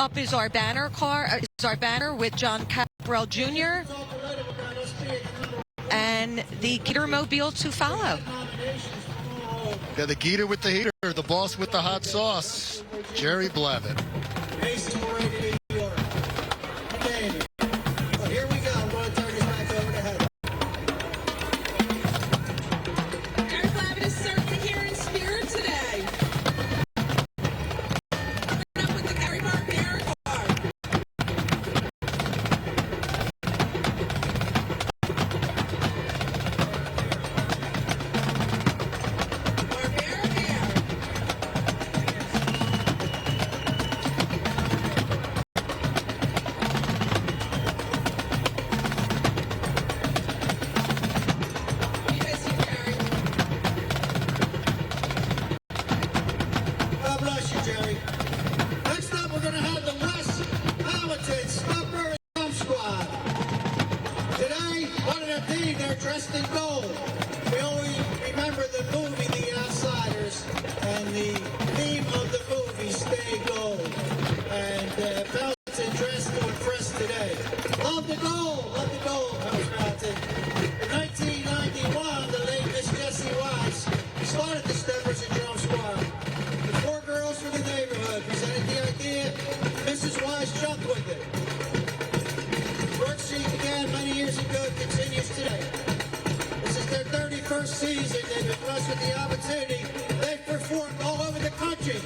up is our banner with John Cabral Jr. and the Gator-mobile to follow. Yeah, the Gator with the heater, the boss with the hot sauce, Jerry Blavin. Here we go. I'm going to turn this back over to Heather. Jerry Blavin is certainly here in spirit today. Coming up with the Gary Barbera car. God bless you, Jerry. Next up, we're going to have the West Powelton Stopper Drum Squad. Today, one of their theme, they're dressed in gold. We only remember the movie The Outsiders, and the theme of the movie, Stay Gold. And Powelton dressed to impress today. Love the gold, Coach Powelton. In 1991, the late Miss Jessie Wise started the Steppers and Drum Squad. The four girls from the neighborhood presented the idea. Mrs. Wise jumped with it. Work she began many years ago continues today. This is their 31st season. They've been blessed with the opportunity. They've performed all over the country.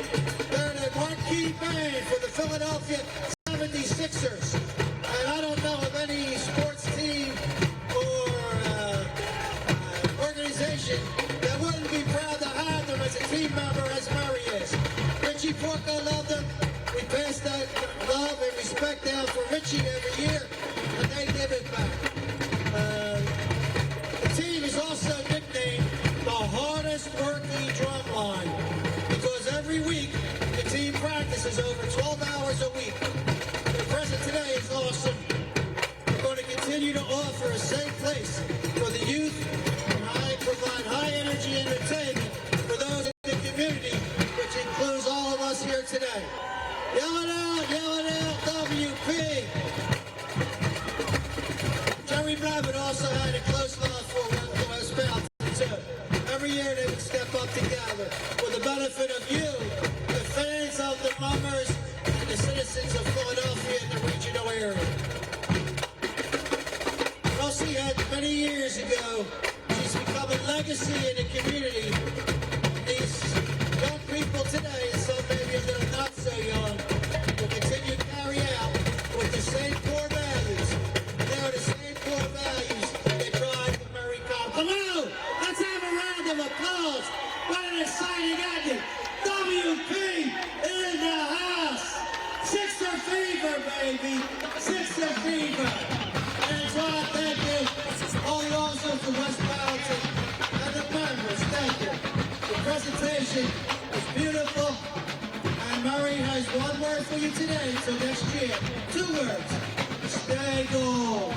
They're the marquee band for the Philadelphia 76ers. And I don't know of any sports team or organization that wouldn't be proud to have them as a team member as Murray is. Richie Porco loved them. We pass that love and respect down for Richie every year, and they give it back. The team is also nicknamed the hardest working drum line because every week the team practices over 12 hours a week. The present today is awesome. We're going to continue to offer a safe place for the youth and provide high energy entertainment for those in the community, which includes all of us here today. Yell it out, WP. Jerry Blavin also had a close love for West Powelton too. Every year they would step up together for the benefit of you, the fans of the Mummers, and the citizens of Philadelphia and the regional area. Elsie had many years ago, she's become a legacy in the community. These young people today, and some maybe that are not so young, will continue to carry out with the same core values. They are the same core values that drive the Murray Cup. Come on! Let's have a round of applause. What an exciting ending. WP in the house. Sixer fever, baby. Sixer fever. And it's why I thank you. All the officers from West Powelton and the members, thank you. The presentation was beautiful. And Murray has one word for you today, so next year. 2 words. Stay gold.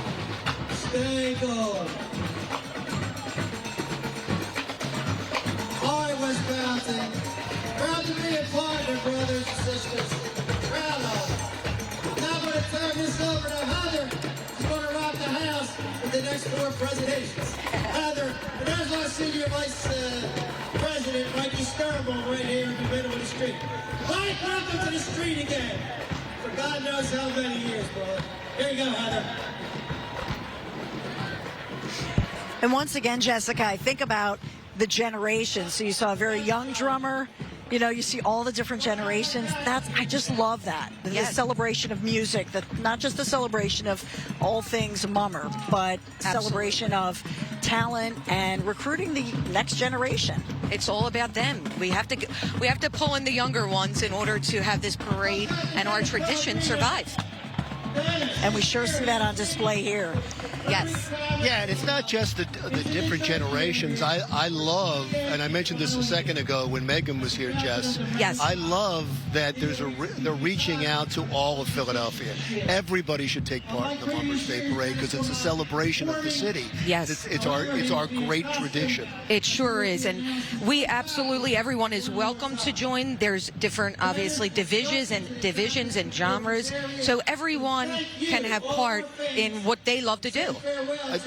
Stay gold. All right, West Powelton. Proud to be a partner, brothers and sisters. Proud of. I'm now going to turn this over to Heather. She's going to rock the house with the next 4 presentations. Heather, and there's our senior vice president, Mikey Sturble, right here in the middle of the street. Mike, welcome to the street again. For God knows how many years, brother. Here you go, Heather. And once again, Jessica, I think about the generations. So you saw a very young drummer. You know, you see all the different generations. I just love that. The celebration of music, not just the celebration of all things Mummer, but celebration of talent and recruiting the next generation. It's all about them. We have to pull in the younger ones in order to have this parade and our tradition survive. And we sure see that on display here. Yes. Yeah, and it's not just the different generations. I love, and I mentioned this a second ago when Megan was here, Jess. Yes. I love that they're reaching out to all of Philadelphia. Everybody should take part in the Whoppers Day Parade because it's a celebration of the city. Yes. It's our great tradition. It sure is. And we absolutely, everyone is welcome to join. There's different, obviously, divisions and genres. So everyone can have part in what they love to do.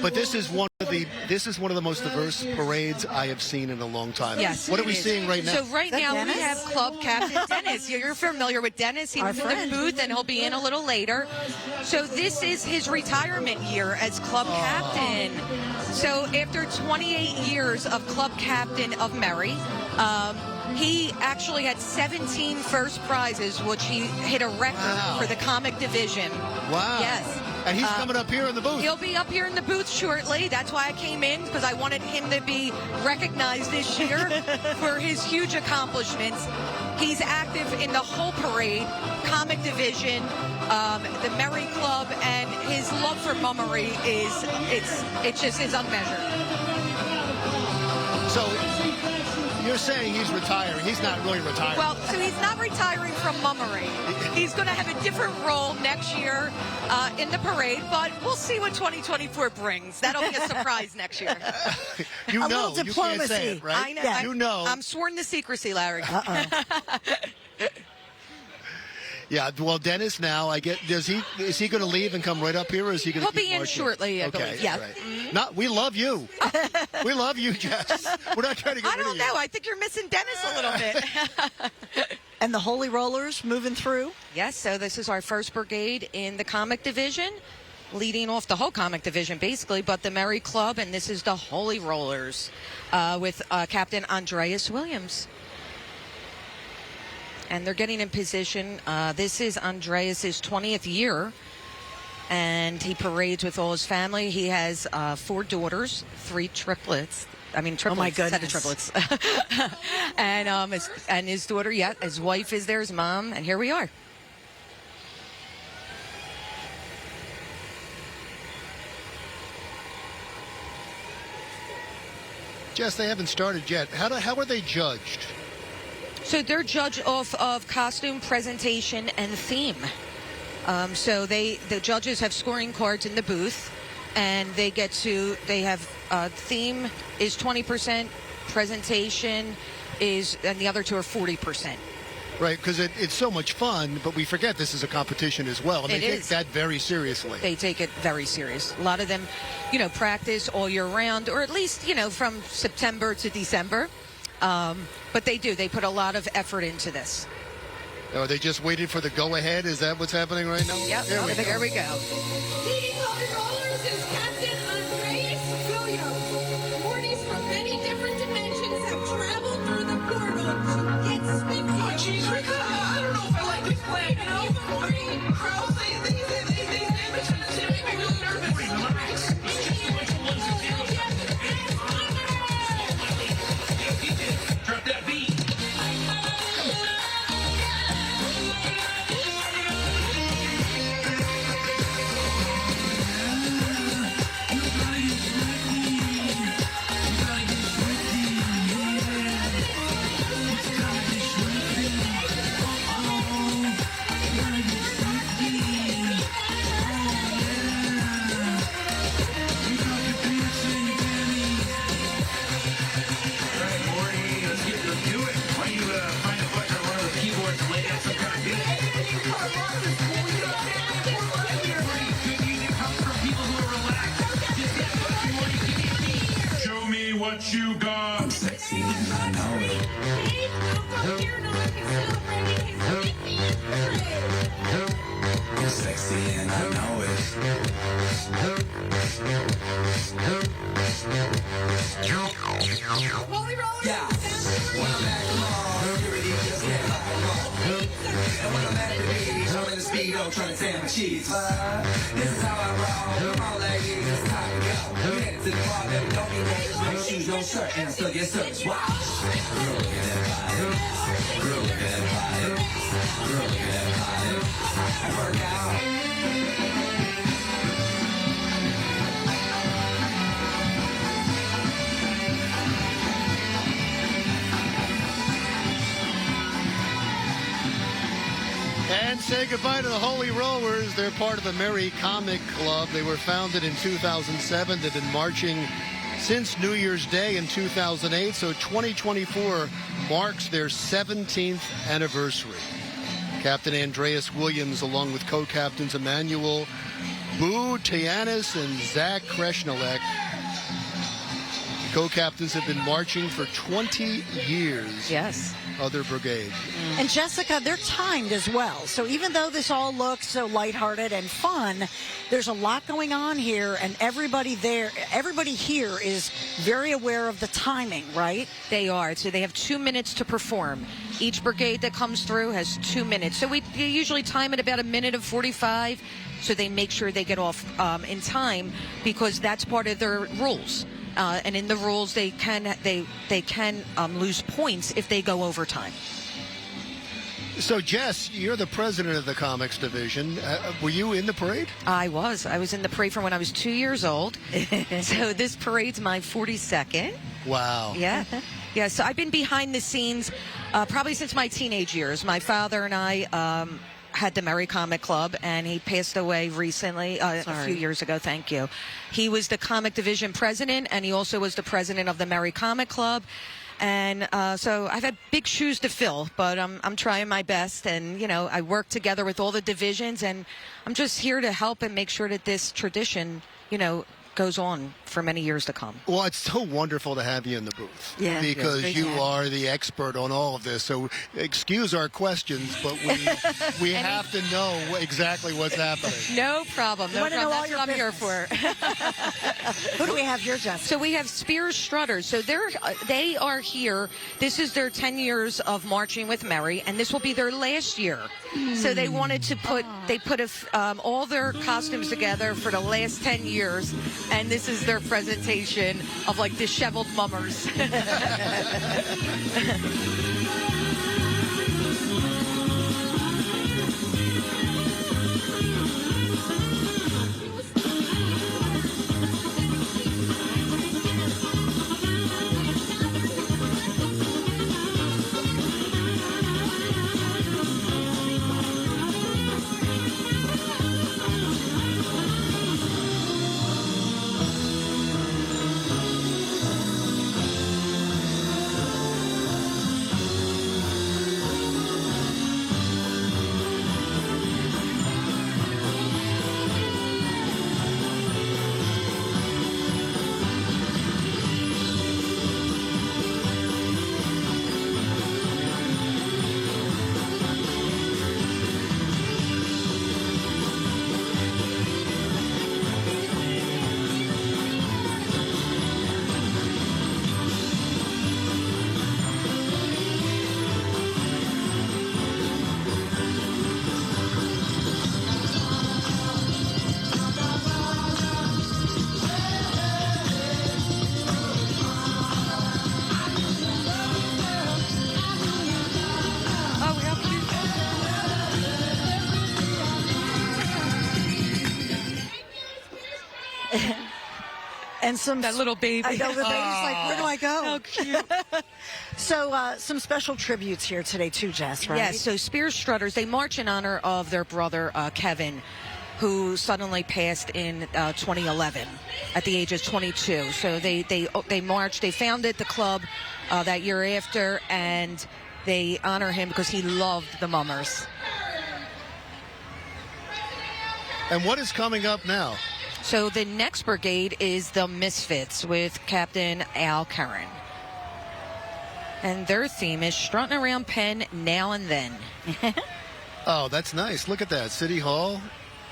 But this is one of the most diverse parades I have seen in a long time. Yes. What are we seeing right now? So right now Dennis? we have Club Captain Dennis. You're familiar with Dennis. He was in the booth and he'll be in a little later. So this is his retirement year as Club Captain. So after 28 years of Club Captain of Merry, he actually had 17 first prizes, which he hit a record for the comic division. Wow. Yes. And he's coming up here in the booth. He'll be up here in the booth shortly. That's why I came in, because I wanted him to be recognized this year for his huge accomplishments. He's active in the whole parade, comic division, the Merry Club, and his love for mummery it just is unmeasured. So you're saying he's retiring. He's not really retiring. Well, so he's not retiring from mummery. He's going to have a different role next year in the parade, but we'll see what 2024 brings. That'll be a surprise next year. You A know, little you can't say diplomacy. it, right? I know. Yeah. You know. I'm sworn to secrecy, Larry. Yeah, well, Dennis now, I get, is he going to leave and come right up here, or is he going to He'll be in shortly, I believe. Yeah. Right. We love you. We love you, Jess. We're not trying to get I rid don't of you. know. I think you're missing Dennis a little bit. And the Holy Rollers moving through. Yes, so this is our first brigade in the comic division, leading off the whole comic division, basically, but the Merry Club, and this is the Holy Rollers with Captain Andreas Williams. And they're getting in position. This is Andreas's 20th year, and he parades with all his family. He has 4 daughters, 3 triplets. I mean, triplets. Oh my goodness. Set of triplets. and his daughter, his wife is there, his mom, and here we are. Jess, they haven't started yet. How are they judged? So they're judged off of costume, presentation, and theme. So the judges have scoring cards in the booth, and they have theme is 20%, presentation is, and the other 2 are 40%. Right, because it's so much fun, but we forget this is a competition as well, and they take that very seriously. They take it very serious. A lot of them, practice all year round, or at least, from September to December. But they do. They put a lot of effort into this. Are they just waiting for the go-ahead? Is that what's happening right now? Yep. There we go. Leading Holy Rollers is Captain Andreas Williams. Mortys from many different dimensions have traveled through the portal to get spiffy. Oh, geez, Rick, I don't know if I like this plan. Green crows, these images make me really nervous. Drop that beat. Show me what you got. I'm sexy and I know it. I'm sexy and I know it. Holy Rollers Yeah. When I'm at the mall, security just can't hide them all. And when I'm at the beach, I'm in the speedo trying to tan my cheeks. This is how I roll. Come on, ladies, it's time to go. We headed to the bar, baby, don't need names, no shoes, no shirt, and I still get service. Wow. Girl, look at that body. Girl, look at that body. Girl, look at that body. I work out. goodbye to the Holy Rovers. They're part of the Merry Comic Club. They were founded in 2007. They've been marching since New Year's Day in 2008. So 2024 marks their 17th anniversary. Captain Andreas Williams, along with co-captains Emmanuel Boo Tianis and Zach Kreshnelek. Co-captains have been marching for 20 years. Yes. Other brigade. And Jessica, they're timed as well. So even though this all looks so lighthearted and fun, there's a lot going on here, and everybody here is very aware of the timing, right? They are. So they have 2 minutes to perform. Each brigade that comes through has 2 minutes. So we usually time it about a minute of 45. So they make sure they get off in time, because that's part of their rules. And in the rules, they can lose points if they go overtime. So, Jess, you're the president of the comics division. Were you in the parade? I was in the parade from when I was 2 years old. So this parade's my 42nd. Wow. Yeah. Yeah, so I've been behind the scenes probably since my teenage years. My father and I had the Merry Comic Club, and he passed away recently, a few years ago. Thank you. He was the comic division president, and he also was the president of the Merry Comic Club. And so I've had big shoes to fill, but I'm trying my best. And, you know, I work together with all the divisions, and I'm just here to help and make sure that this tradition, you know, goes on for many years to come. Well, it's so wonderful to have you in the booth. Yeah. Because you are the expert on all of this. So excuse our questions, but we have to know exactly what's happening. No problem. No Want to know problem. all That's your what I'm here for. Who do we have here, Jessica? So we have Spears Strutters. So they are here. This is their 10 years of marching with Merry, and this will be their last year. So they wanted to put all their costumes together for the last 10 years, and this is their presentation of like disheveled mummers. And that little baby. I know, the baby's like, where do I go? How cute. So some special tributes here today too, Jess, right? Yes, so Spears Strutters, they march in honor of their brother, Kevin, who suddenly passed in 2011 at the age of 22. So they marched. They founded the club that year after, and they honor him because he loved the mummers. And what is coming up now? So the next brigade is the Misfits with Captain Al Curran. And their theme is strutting around Penn now and then. Oh, that's nice. Look at that. City Hall.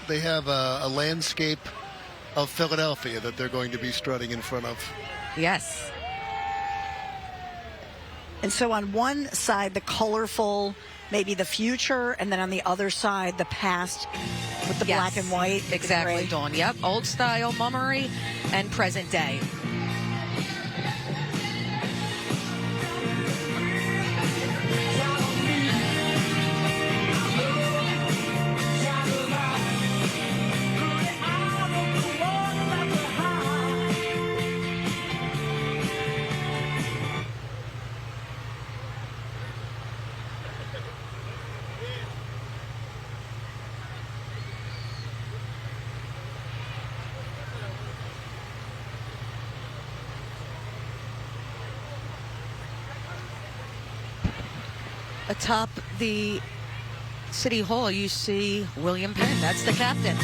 They have a landscape of Philadelphia that they're going to be strutting in front of. Yes. And so on one side, the colorful, maybe the future, and then on the other side, the past with the black and white. Exactly, Dawn. Yep. Old style mummery and present day. atop the City Hall, you see William Penn. That's the captain.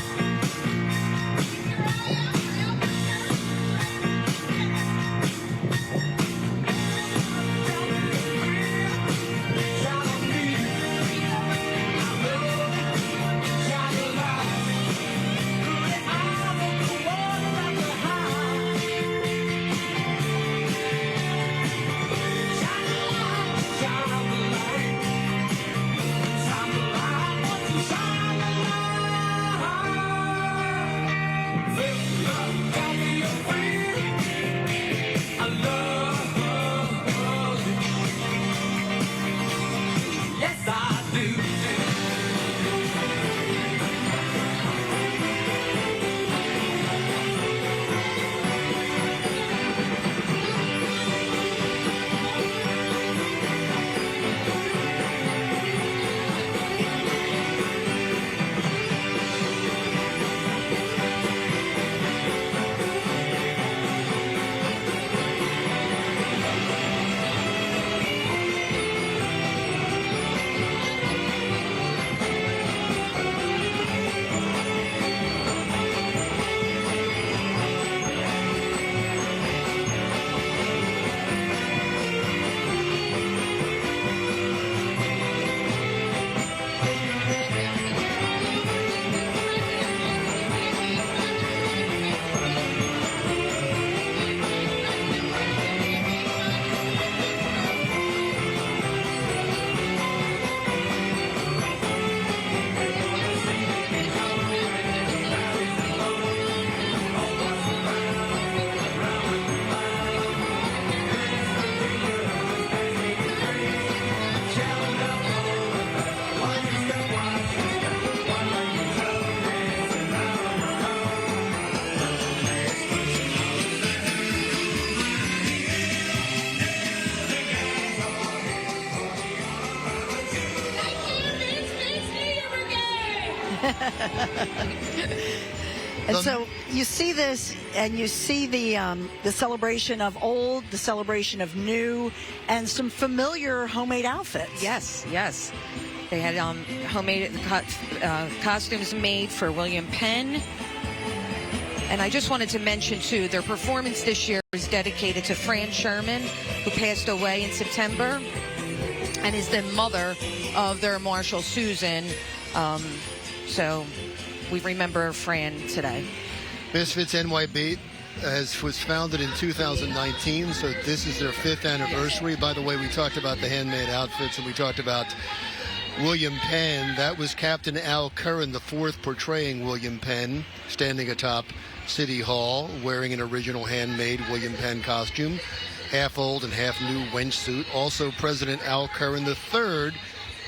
And so you see this, and you see the celebration of old, the celebration of new, and some familiar homemade outfits. Yes, yes. They had homemade costumes made for William Penn. And I just wanted to mention, too, their performance this year is dedicated to Fran Sherman, who passed away in September, and is the mother of their Marshal, Susan. So we remember Fran today. Misfits NYB was founded in 2019, so this is their 5th anniversary. By the way, we talked about the handmade outfits, and we talked about William Penn. That was Captain Al Curran, the 4th, portraying William Penn, standing atop City Hall, wearing an original handmade William Penn costume, half old and half new wench suit. Also President Al Curran III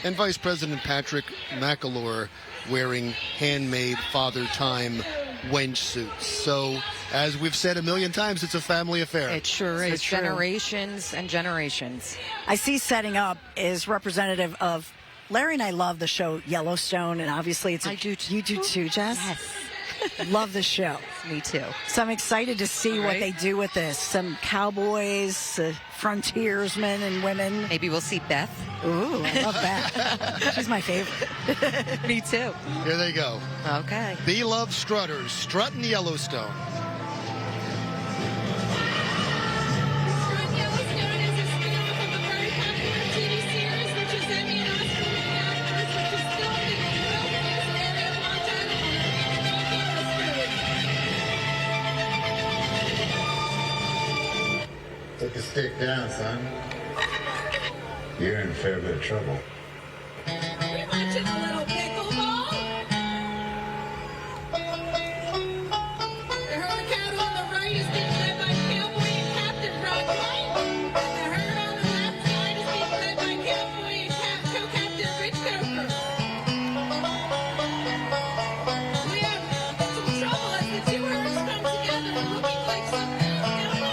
and Vice President Patrick McAlore wearing handmade Father Time wench suits. So, as we've said a million times, it's a family affair. It sure is. Generations and generations. I see setting up is representative of Larry, and I love the show Yellowstone, and obviously it's I do too. You do too, Jess? Yes. Love the show. Me too. So I'm excited to see what they do with this. Some cowboys, frontiersmen and women. Maybe we'll see Beth. Ooh, I love that. She's my favorite. Me too. Here they go. Okay. The Love Strutters, strutting Yellowstone. Strut Yellowstone is a spin-off of a very popular TV series, which is Emmy and Oscar-winning actors, which is filmed in the wilderness area of Montana on the Forest. Take a stick down, son. You're in a fair bit of trouble. We watching a little pickleball. The herd cattle on the right is being led by Cowboy and Captain Rod White. And the herd on the left side is being led by Cowboy and Co-Captain Rich Coker. We have some trouble as the two herds come together, looking like something going on.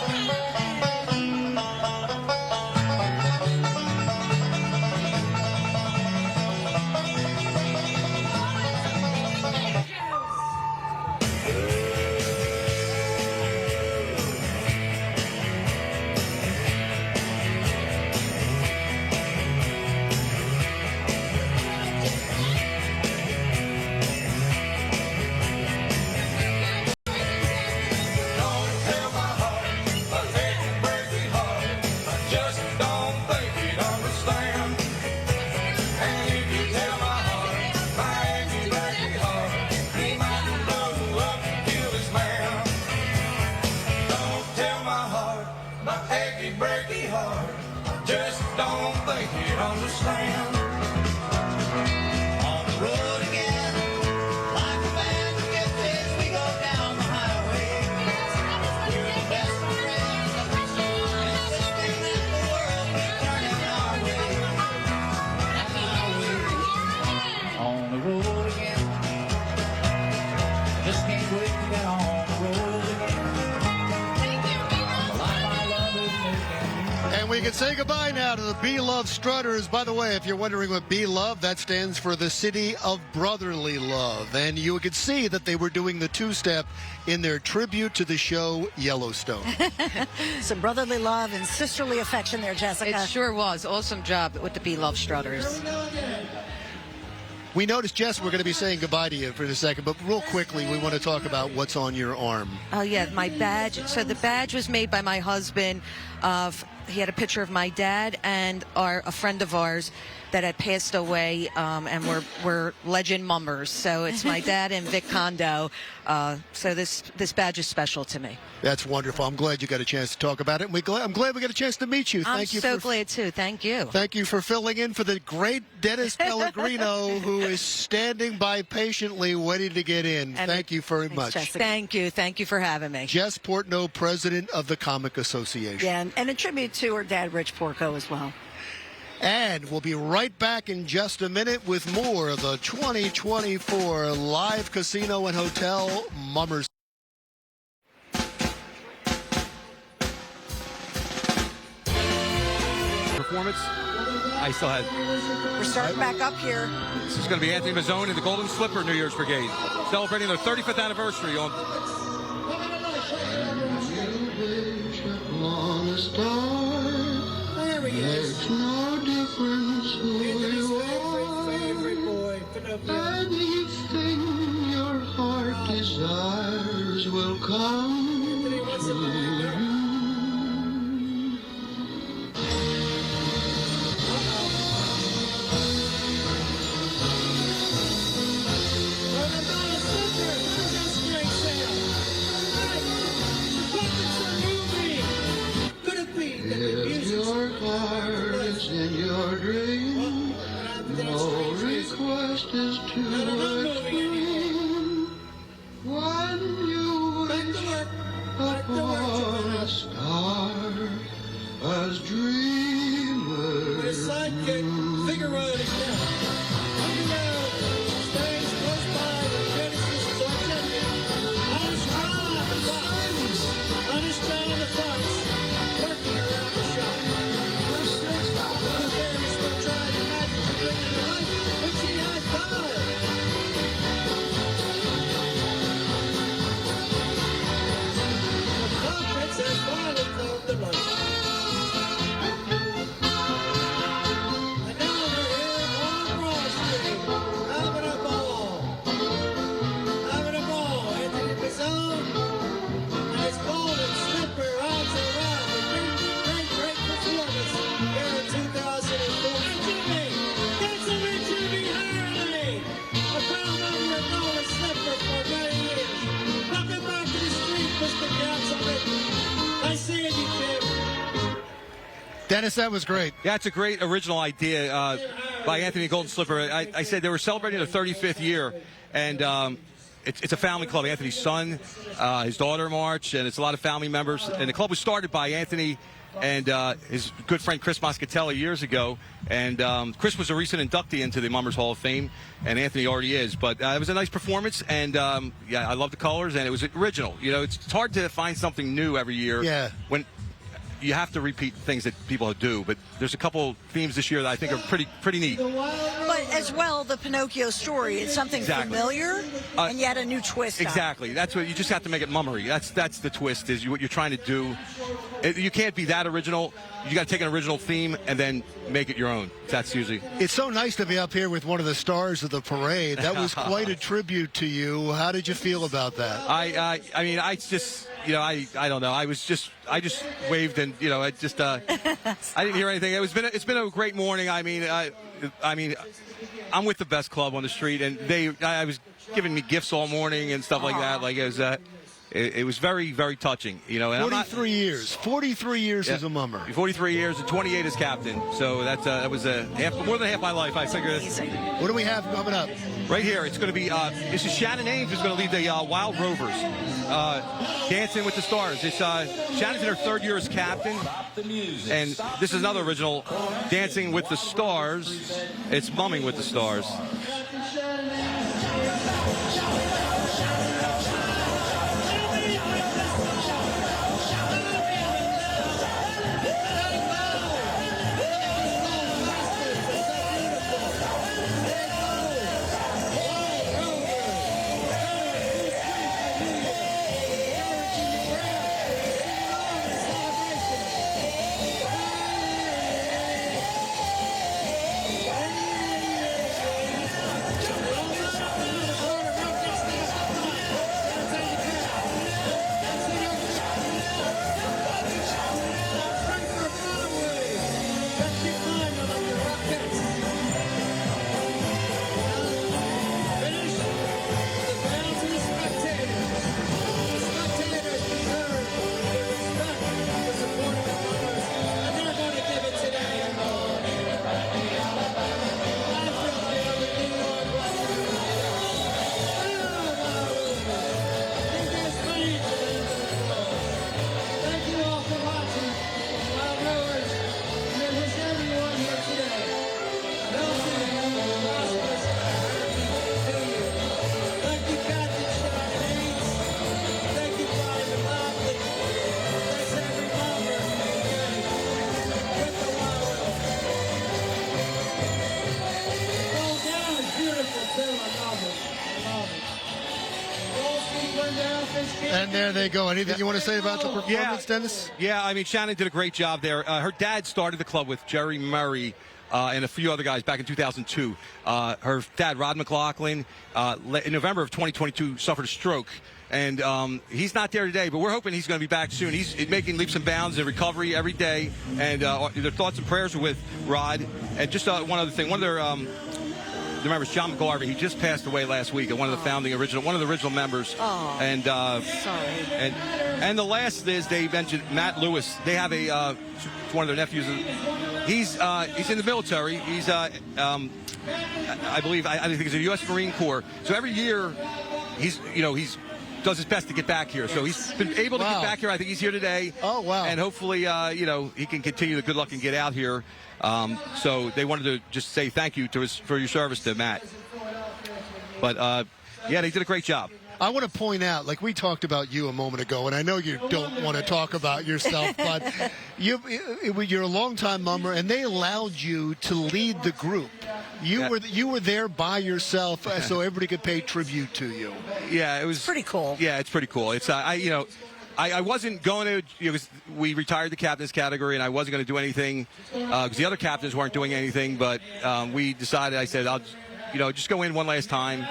can say goodbye now to the Be Love Strutters. By the way, if you're wondering what Be Love, that stands for the City of Brotherly Love. And you could see that they were doing the two-step in their tribute to the show Yellowstone. Some brotherly love and sisterly affection there, Jessica. It sure was. Awesome job with the Be Love Strutters. We noticed, Jess, we're going to be saying goodbye to you for a second, but real quickly, we want to talk about what's on your arm. Oh, yeah, my badge. So the badge was made by my husband. He had a picture of my dad and a friend of ours that had passed away, and we're legend mummers. So it's my dad and Vic Kondo. So this badge is special to me. That's wonderful. I'm glad you got a chance to talk about it. And I'm glad we got a chance to meet you. I'm so glad, too. Thank you. Thank you for filling in for the great Dennis Pellegrino, who is standing by patiently waiting to get in. Thank you very much. Jessica. Thank you. Thank you for having me. Jess Portnoy, president of the Comic Association. Yeah, and a tribute to her dad, Rich Porco, as well. And we'll be right back in just a minute with more of the 2024 Live Casino and Hotel Mummers. Performance. I still had. We're starting back up here. This is going to be Anthony Mazzone and the Golden Slipper New Year's Brigade, celebrating their 35th anniversary on. There he is. Makes no difference who you Favorite boy. are. Anything your heart desires will come true. If your heart is in your dream, no request is too extreme. When you wish upon a star, as dreamers do. Figaro is now. Stays close by the Genesis Sergeant. Understand the funds. Working around the shop. Little Barry's still trying to magic to bring it to life, but she has power. The Club Princess finally called the light. And now we're here on Broad Street, having a ball. Having a ball. Anthony Mazzone and his Golden Slipper odds around with great performance here in 2004. And Jimmy, that's a rich Jimmy Harley, a proud member of Golden Slipper for many years. Welcome back to the street, Mr. Councilman. Nice seeing you, Jim. Dennis, that was great. Yeah, it's a great original idea by Anthony Golden Slipper. I said they were celebrating their 35th year, and it's a family club. Anthony's son, his daughter March, and it's a lot of family members. And the club was started by Anthony and his good friend Chris Moscatelli years ago. And Chris was a recent inductee into the Mummers Hall of Fame, and Anthony already is. But it was a nice performance, and yeah, I love the colors, and it was original. You know, it's hard to find something new every year. Yeah. When you have to repeat things that people do, but there's a couple themes this year that I think are pretty neat. But as well, the Pinocchio story is something Exactly. familiar and yet a new twist on it. Exactly. That's what you just have to make it mummery. That's the twist. Is what you're trying to do. You can't be that original. You got to take an original theme and then make it your own. That's usually. It's so nice to be up here with one of the stars of the parade. That was quite a tribute to you. How did you feel about that? I mean, I just, you know, I don't know. I just waved and, you know, I didn't hear anything. It's been a great morning. I mean, I'm with the best club on the street, and I was giving me gifts all morning and stuff like that. Like it was very, very touching, you know. And 43 years. 43 years as a mummer. 43 years and 28 as captain. So that was more than half my life. I figured. What do we have coming up? Right here, it's going to be. This is Shannon Ames who's going to lead the Wild Rovers, Dancing with the Stars. It's Shannon's in her third year as captain, and this is another original, Dancing with the Stars. It's Mumming with the Stars. And there they go. Anything you want to say about the performance, Dennis? Yeah, I mean, Shannon did a great job there. Her dad started the club with Jerry Murray and a few other guys back in 2002. Her dad, Rod McLaughlin, in November of 2022, suffered a stroke. And he's not there today, but we're hoping he's going to be back soon. He's making leaps and bounds in recovery every day. And their thoughts and prayers are with Rod. And just one other thing. One of their members, John McGarvey, he just passed away last week. One of the one of the original members. Oh, and sorry. And the last is they mentioned Matt Lewis. They have one of their nephews. He's in the military. He's I think he's in the U.S. Marine Corps. So every year he's does his best to get back here. So he's been able to get back here. I think he's here today. Oh, wow. And hopefully, he can continue the good luck and get out here. So they wanted to just say thank you for your service to Matt. But, yeah, they did a great job. I want to point out, like we talked about you a moment ago, and I know you don't want to talk about yourself, but you're a longtime member, and they allowed you to lead the group. You were there by yourself, so everybody could pay tribute to you. Yeah, it was pretty cool. Yeah, it's pretty cool. It's I wasn't going to. We retired the captain's category, and I wasn't going to do anything because the other captains weren't doing anything. But we decided. I said, I'll just go in one last time.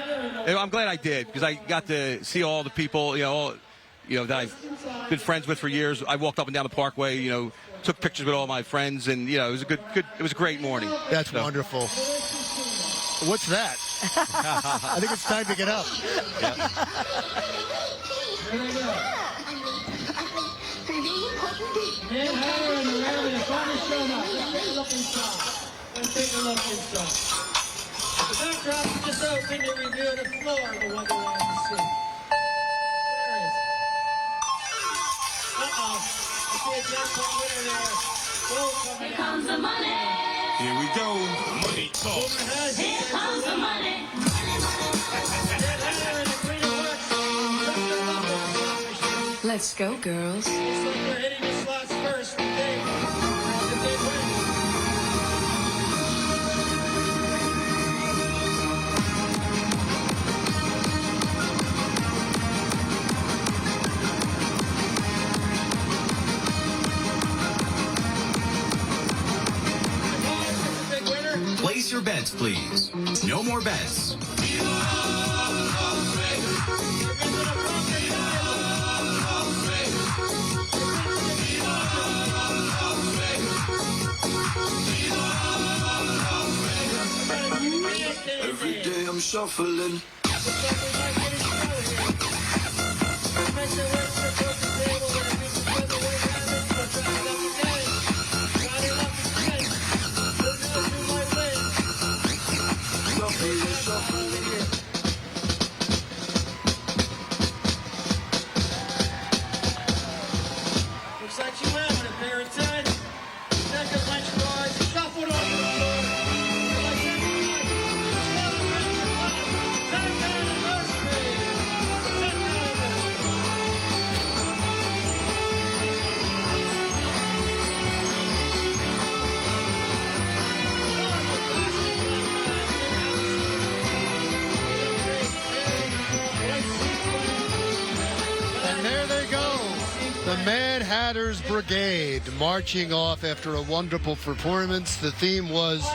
And I'm glad I did because I got to see all the people, that I've been friends with for years. I walked up and down the Parkway, took pictures with all my friends, and it was it was a great morning. That's wonderful. What's that? I think it's time to get up. Yeah. Take a look inside. The backdrop is just open to review the floor of the Wonderland scene. There is. Uh-oh. I see a jackpot winner there. Here comes the money. Here we go. Money talk. Here comes the money. Let's go, girls. So we're hitting the slots first. Place your bets, please. No more bets. Every day I'm shuffling. Looks like you went with a pair of tights. Deck of lunch bars. Shuffled on the floor. Like everyone. Celebrate your life. 10th anniversary. 10th And there they go. The Mad Hatters Brigade marching off after a wonderful performance. The theme was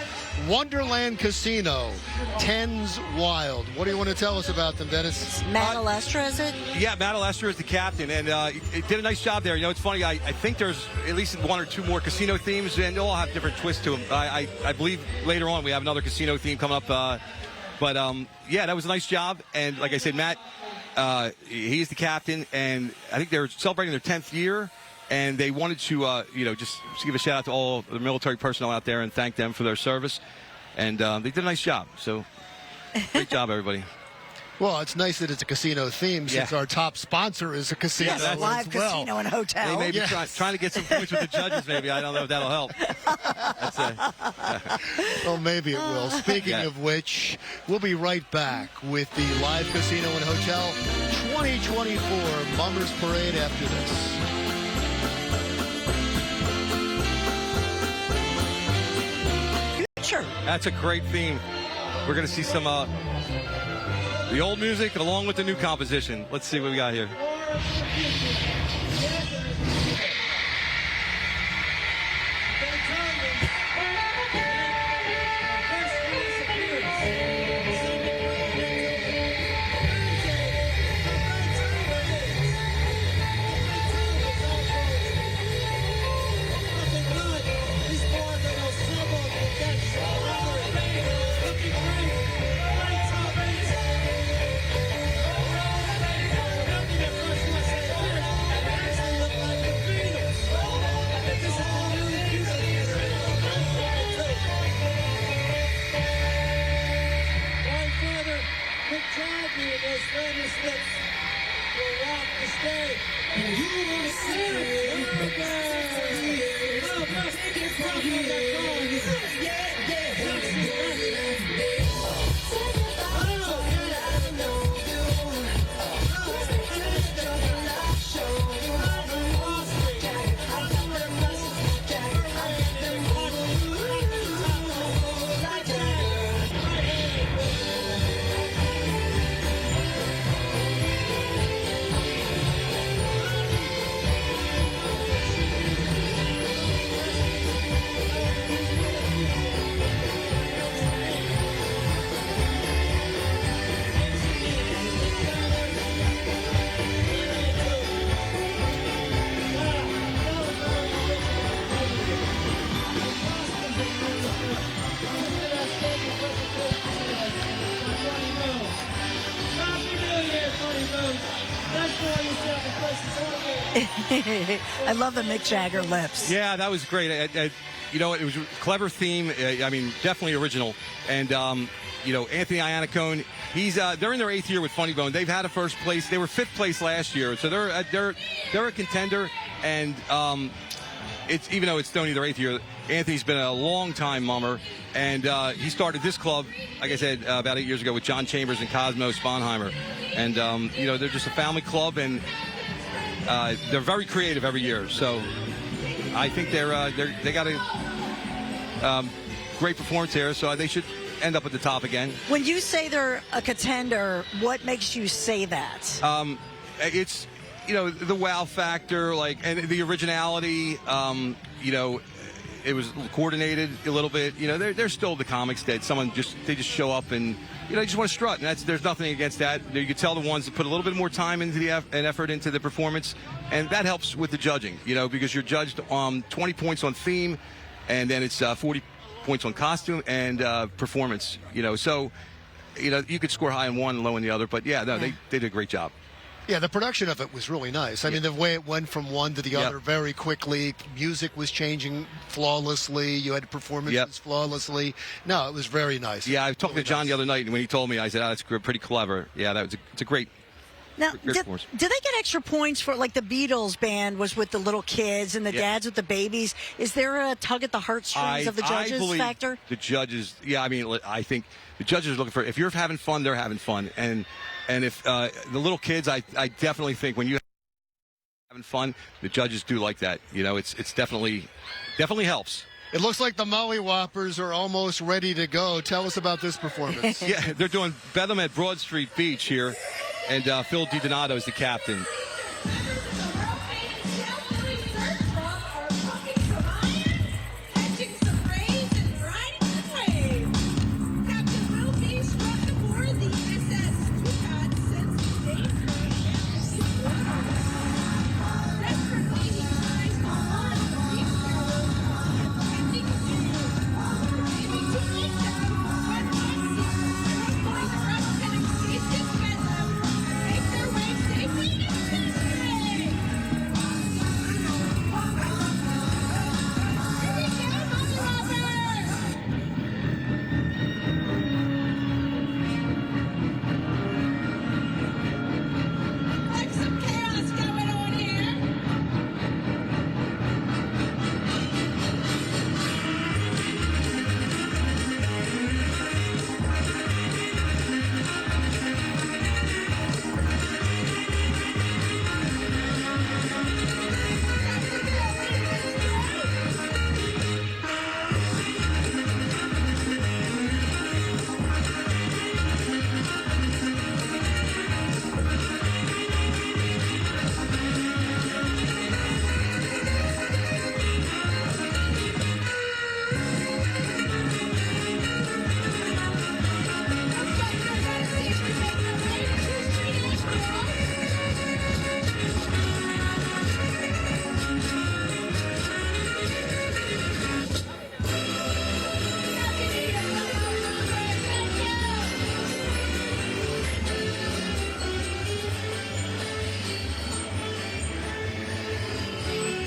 Wonderland Casino, 10's Wild. What do you want to tell us about them, Dennis? Matt Alestra, is it? Yeah, Matt Alestra is the captain, and he did a nice job there. It's funny. I think there's at least one or two more casino themes, and they'll all have different twists to them. I believe later on we have another casino theme coming up. Yeah, that was a nice job. And like I said, Matt, he's the captain, and I think they're celebrating their 10th year. And they wanted to, just give a shout out to all the military personnel out there and thank them for their service. And they did a nice job. So, great job, everybody. Well, it's nice that it's a casino theme since our top sponsor is a casino Yes, a live as well. casino and hotel. They may be trying to get some points with the judges, maybe. I don't know if that'll help. Well, maybe it will. Speaking of which, we'll be right back with the live casino and hotel 2024 Mummers Parade after this. Sure. That's a great theme. We're going to see some The old music along with the new composition. Let's see what we got here. I love the Mick Jagger lips. Yeah, that was great. You know, it was a clever theme. I mean, definitely original. And, you know, Anthony Iannacone, they're in their 8th year with Funny Bone. They've had a first place. They were 5th place last year. So they're a contender. And it's even though it's only their 8th year, Anthony's been a long-time mummer. And he started this club, like I said, about 8 years ago with John Chambers and Cosmo Sponheimer. And, you know, they're just a family club. And they're very creative every year, so I think they got a great performance here, so they should end up at the top again. When you say they're a contender, what makes you say that? It's, you know, the wow factor, like, and the originality. You know, it was coordinated a little bit. You know, they're still the comics that they just show up and, you know, you just want to strut, and there's nothing against that. You can tell the ones that put a little bit more time into and effort into the performance, and that helps with the judging, you know, because you're judged 20 points on theme, and then it's 40 points on costume and performance, you know. So, you know, you could score high in one and low in the other, but yeah, no, they did a great job. Yeah, the production of it was really nice. I mean, the way it went from one to the other very quickly. Music was changing flawlessly. You had performances flawlessly. No, it was very nice. Yeah, I talked to John the other night, and when he told me, I said, that's pretty clever. Yeah, it's a great. Now, did they get extra points for, like, the Beatles band was with the little kids and the dads with the babies? Is there a tug at the heartstrings of the judges factor? The judges, yeah, I mean, I think the judges are looking for, if you're having fun, they're having fun. And if the little kids, I definitely think when you're having fun, the judges do like that. You know, it's definitely helps. It looks like the Maui Whoppers are almost ready to go. Tell us about this performance. Yeah, they're doing Bedlam at Broad Street Beach here, and Phil DiDonato is the captain.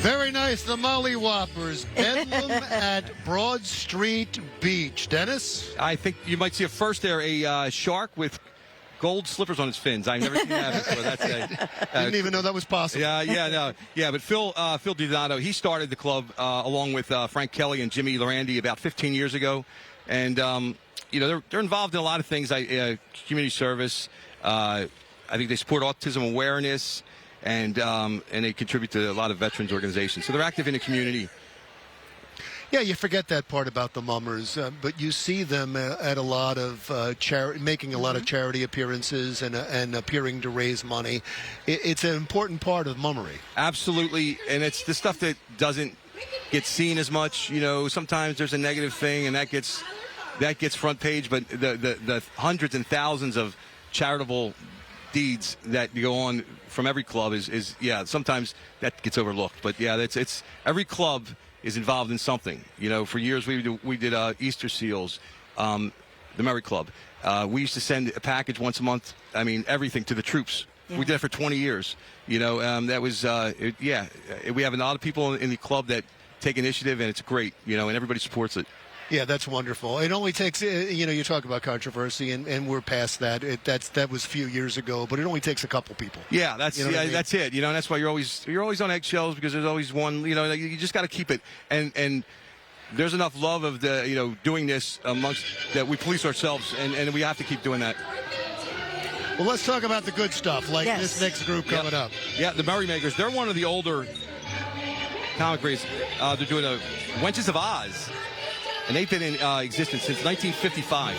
Very nice, the Molly Whoppers. Bedlam at Broad Street Beach. Dennis? I think you might see a shark with gold slippers on his fins. I've never seen that before. That's didn't even know that was possible. But Phil DiDonato, he started the club along with Frank Kelly and Jimmy Lorandi about 15 years ago, and they're involved in a lot of things, community service. I think they support autism awareness, and they contribute to a lot of veterans organizations. So they're active in the community. Yeah, you forget that part about the Mummers, but you see them at a lot of making a lot of charity appearances and appearing to raise money. It's an important part of mummery. Absolutely, and it's the stuff that doesn't get seen as much. Sometimes there's a negative thing, and that gets front page. But the hundreds and thousands of charitable deeds that go on from every club is sometimes that gets overlooked. But yeah, it's every club is involved in something. For years we did Easter seals, the Merry Club. We used to send a package once a month. I mean, everything to the troops. Yeah. We did it for 20 years. That was we have a lot of people in the club that take initiative, and it's great. And everybody supports it. Yeah, that's wonderful. It only takes, you talk about controversy, and we're past that. That was a few years ago, but it only takes a couple people. Yeah, that's that's it. And that's why you're always on eggshells, because there's always one. You just got to keep it. And there's enough love of the doing this amongst that we police ourselves, and we have to keep doing that. Well, let's talk about the good stuff, like this next group coming up. Yeah, the Merrymakers. They're one of the older comic groups. They're doing a Wenches of Oz. And they've been in existence since 1955.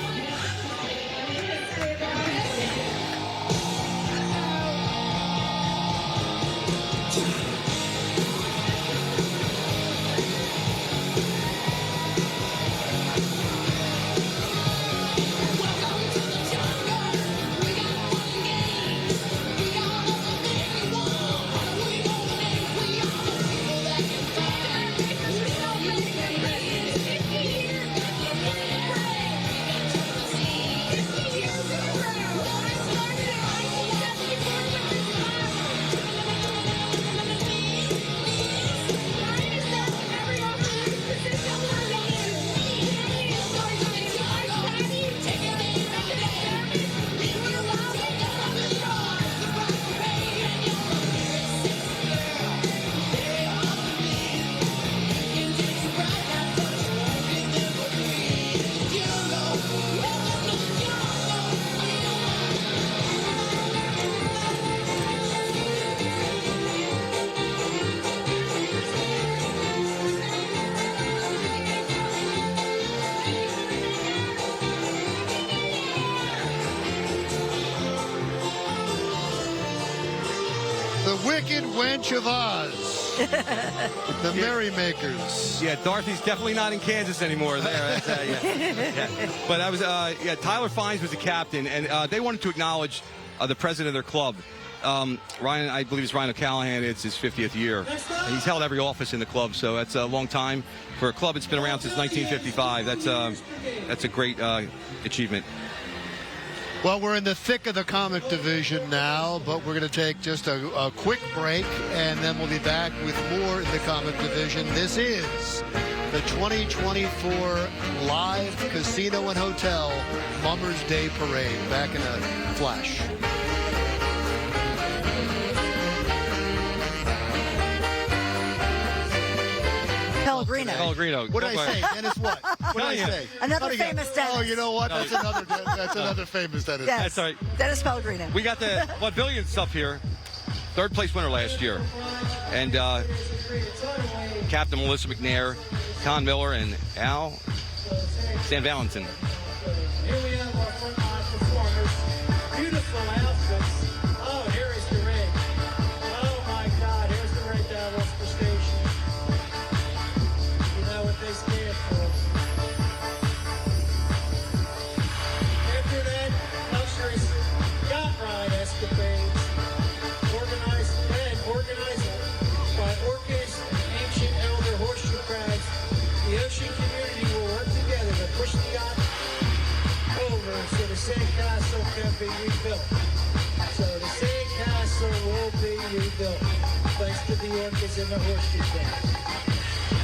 Wicked Wench of Oz. The Merrymakers. Yeah, Dorothy's definitely not in Kansas anymore there. But I was, Tyler Fines was the captain, and they wanted to acknowledge the president of their club. Ryan, I believe it's Ryan O'Callahan. It's his 50th year. And he's held every office in the club, so that's a long time for a club that's been around since 1955. That's a great achievement. Well, we're in the thick of the comic division now, but we're going to take just a quick break, and then we'll be back with more in the comic division. This is the 2024 Live Casino and Hotel Mummers Day Parade. Back in a flash. Pellegrino. What did I say? Dennis what? What did I say? Another famous Dennis. Oh, you know what? That's another famous Dennis. Yes. That's all right. Dennis Pellegrino. We got the Villian stuff here. Third place winner last year. And Captain Melissa McNair, Con Miller, and Al San Valentin. Here we have our front line performers. Beautiful outfits. Oh, here is the ring. Oh my God, here's the ring down Western Station. You know what they stand for. After that, luxurious yacht ride escapades, organized by orcas and ancient elder horseshoe crabs. The ocean community will work together to push the yacht over so the sandcastle can be rebuilt. So the sandcastle will be rebuilt. Thanks to of the orchids in the horseshoe band.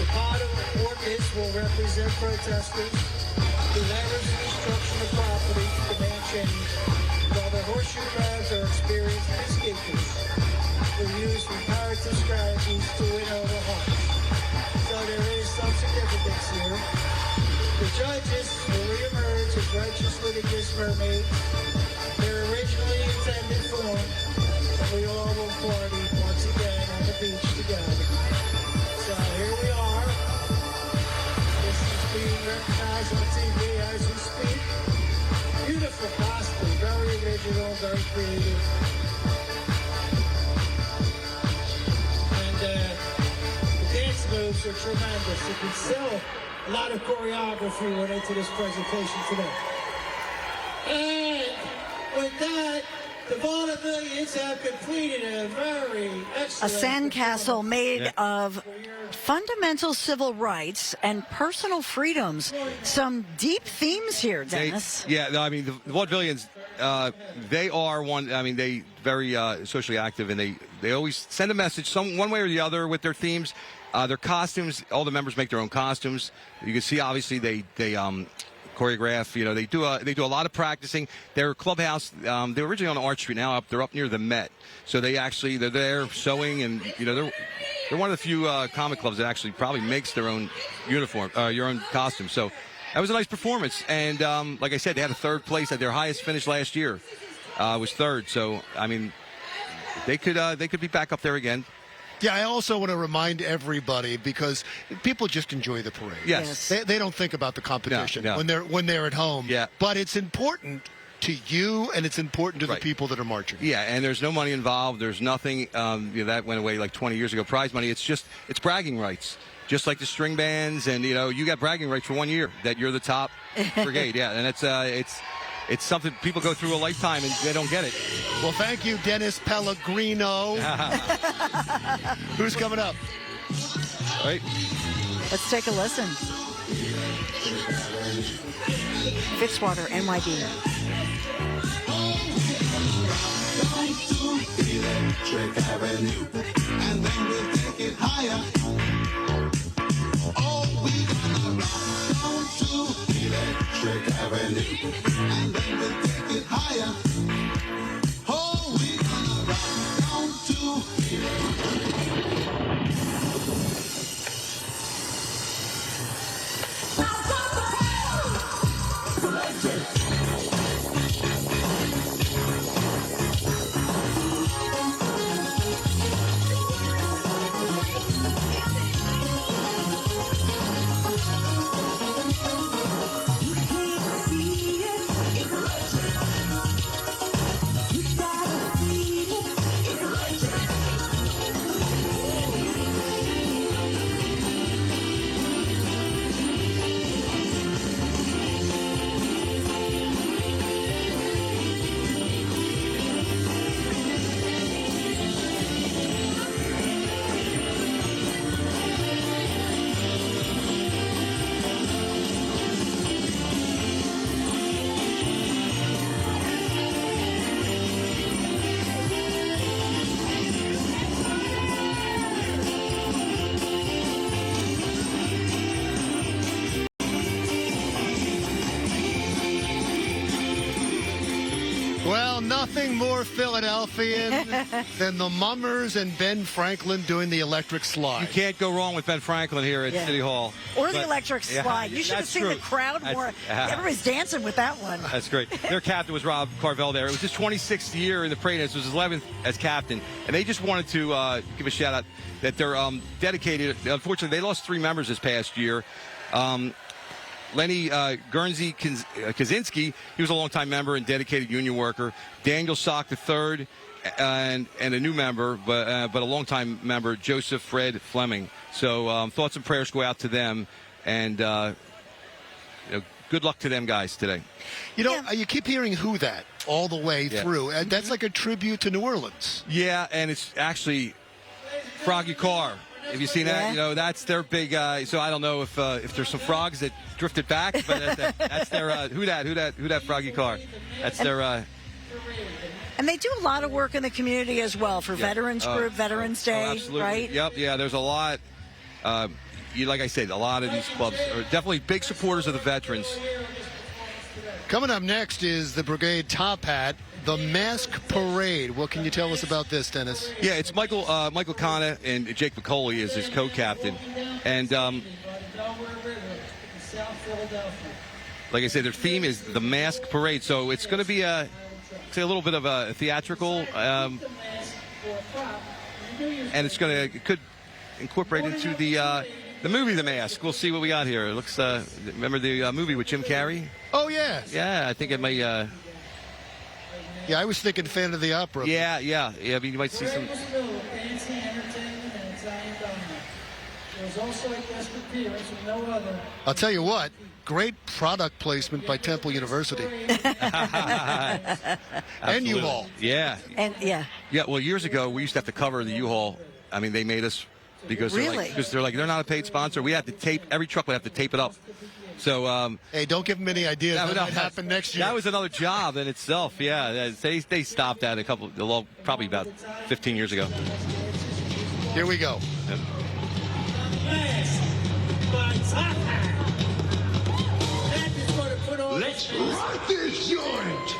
The pot of orchids will represent protesters who leverage the destruction of property to demand change, while the horseshoe crowds are experienced peacekeepers who use reparative strategies to win over hearts. So there is some significance here. The judges will reemerge as righteous litigious mermaids, their originally intended form, and we all will party once again on the beach together. So here we are. This is being recognized on TV as we speak. Beautiful costume, very original, very creative. And the dance moves are tremendous. You can sell a lot of choreography went into this presentation today. And with that, the Villians have completed a very excellent... A sandcastle made of fundamental civil rights and personal freedoms. Some deep themes here, Dennis. I mean, the Vaudevillians, they are one. I mean, they very socially active, and they always send a message, one way or the other, with their themes. Their costumes. All the members make their own costumes. You can see, obviously, they choreograph. You know, they do a lot of practicing. Their clubhouse. They're originally on Arch Street. Now they're up near the Met. So they're there sewing, and they're one of the few comic clubs that actually probably makes their own uniform, your own costume. So that was a nice performance. And like I said, they had a third place at their highest finish last year. Was third. So I mean, they could be back up there again. Yeah, I also want to remind everybody, because people just enjoy the parade. Yes. They don't think about the competition No. when they're at home. Yeah. But it's important to you, and it's important to the Right. people that are marching. Yeah, and there's no money involved. There's nothing. That went away like 20 years ago. Prize money. It's bragging rights. Just like the string bands, and you got bragging rights for 1 year that you're the top brigade. Yeah, and it's something people go through a lifetime and they don't get it. Well, thank you, Dennis Pellegrino. Who's coming up? All right. Let's take a listen. Fitzwater, NYB. Electric Avenue, and then we'll take it higher. Oh, we gonna rock down to Electric Avenue, and then we'll take it higher. Oh, we gonna rock down Well, nothing more Philadelphian than the Mummers and Ben Franklin doing the electric slide. You can't go wrong with Ben Franklin here at City Hall. Or the electric slide. You should have seen the crowd more. Everybody's dancing with that one. That's great. Their captain was Rob Carvel there. It was his 26th year in the parade. This was his 11th as captain. And they just wanted to give a shout out that they're dedicated. Unfortunately, they lost 3 members this past year. Lenny Guernsey Kaczynski, he was a longtime member and dedicated union worker. Daniel Sock III, and a new member, but a longtime member, Joseph Fred Fleming. So thoughts and prayers go out to them, and good luck to them guys today. You keep hearing "Who That" all the way through, and that's like a tribute to New Orleans. Yeah, and it's actually Froggy Carr. Have you seen that? That's their big. So I don't know if there's some frogs that drifted back, but that's their who that Froggy Carr. That's their. And they do a lot of work in the community as well for Veterans Group, Veterans Day, absolutely. right? Yep, yeah, there's a lot. Like I said, a lot of these clubs are definitely big supporters of the veterans. Coming up next is the Brigade Top Hat, the Mask Parade. What can you tell us about this, Dennis? Yeah, it's Michael Kana and Jake McCauley is his co-captain. And like I said, their theme is the Mask Parade. So it's going to be a little bit of a theatrical, and it could incorporate into the movie The Mask. We'll see what we got here. It looks, remember the movie with Jim Carrey? Oh, yeah. Yeah, I think it may... Yeah, I was thinking Phantom of the Opera. Yeah. I mean, you might see some... I'll tell you what, great product placement by Temple University. And U-Haul. Yeah. And Yeah, well, years ago, we used to have to cover the U-Haul. I mean, they made us because they're not a paid sponsor. We had to tape, every truck would have to tape it up. So, hey, don't give them any ideas. That might happen next year. That was another job in itself. Yeah, they stopped that probably about 15 years ago. Here we go. Yep. Let's rock this joint.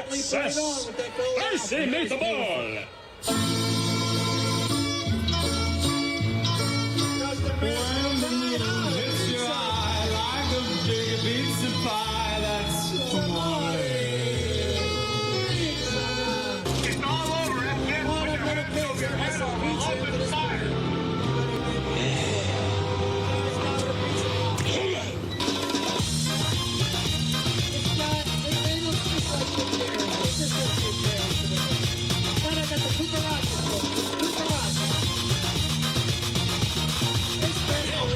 Success! I say make the ball! When the needle hits your eye like a big pizza pie, that's amore. It's all over after with your head over your head on open fire!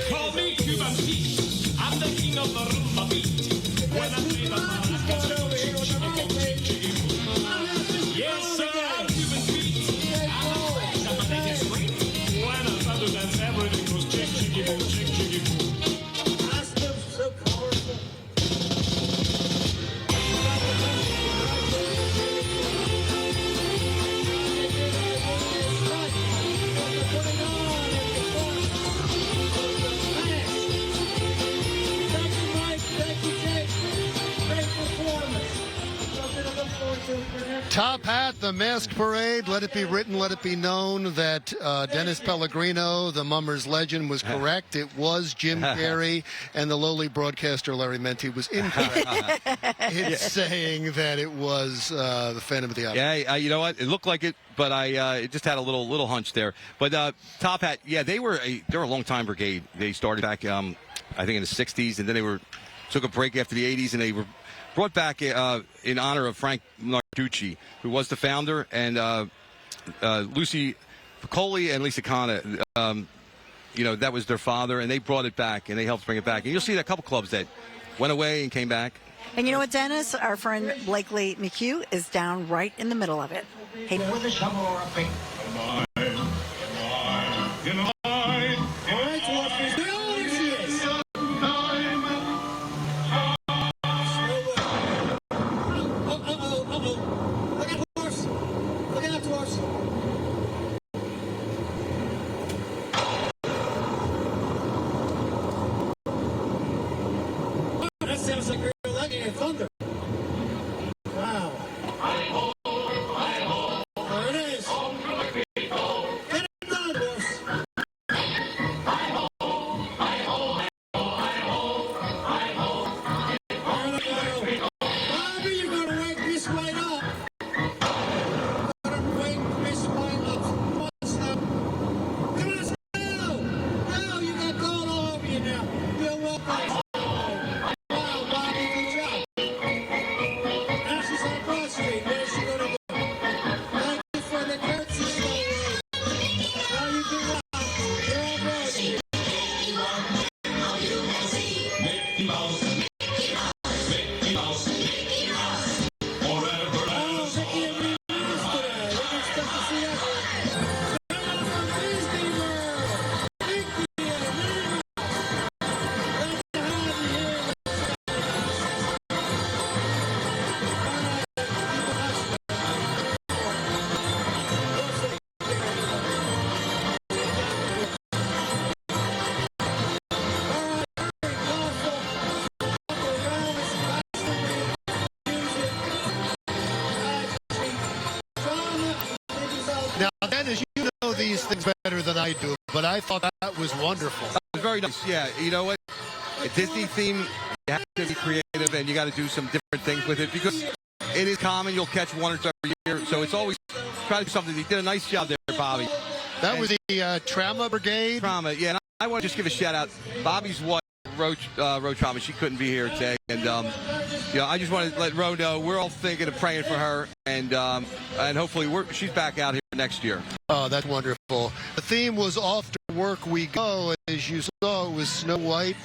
Call me Cuban Pete. I'm the king of the rumba beat. When I play the maraca, yes, sir, I'm Cuban Pete. I'm the biggest great. When I start to dance, everything goes chick, chicky, boom, chick, chicky, boom. Top Hat, the Mask Parade. Let it be written, let it be known that Dennis Pellegrino, the Mummers legend, was correct. It was Jim Carrey, and the lowly broadcaster Larry Menti was incorrect in saying that it was the Phantom of the Opera. Yeah, you know what? It looked like it, but I just had a little hunch there. But Top Hat, yeah, they were a long time brigade. They started back, I think, in the '60s, and then they took a break after the '80s, and they were brought back in honor of Frank Narducci, who was the founder, and Lucy Piccoli and Lisa Kana. That was their father, and they brought it back, and they helped bring it back. And you'll see that a couple clubs that went away and came back. And you know what, Dennis? Our friend Blakely McHugh is down right in the middle of it. Hey, With a shovel or a pick. Good night. All right, Whoppers. There she is. Look out, horse. Look out, horse. That sounds like real lightning and thunder. Wow. There it is. Get it done, horse. Bobby, you're gonna wake this right up. You're gonna wake this right up. Come on, stop. Come on, let's go. No, you got gold all over you now. You're welcome. Wow, Bobby, good job. Now she's on Broad Street. What is she gonna do? Thank you for the curtsy, Slowly. Now you can rock. You're all good. things better than I do, but I thought that was wonderful. Very nice. Yeah, you know what? A Disney theme, you have to be creative and you got to do some different things with it because it is common. You'll catch one or two every year, so it's always try to do something. He did a nice job there, Bobby. That was the Trauma Brigade. Trauma, yeah. And I want to just give a shout out. Bobby's wife, Roach Trauma. She couldn't be here today, and I just want to let Ro know we're all thinking of praying for her, and hopefully she's back out here next year. Oh, that's wonderful. The theme was Off to Work We Go. As you saw, it was Snow White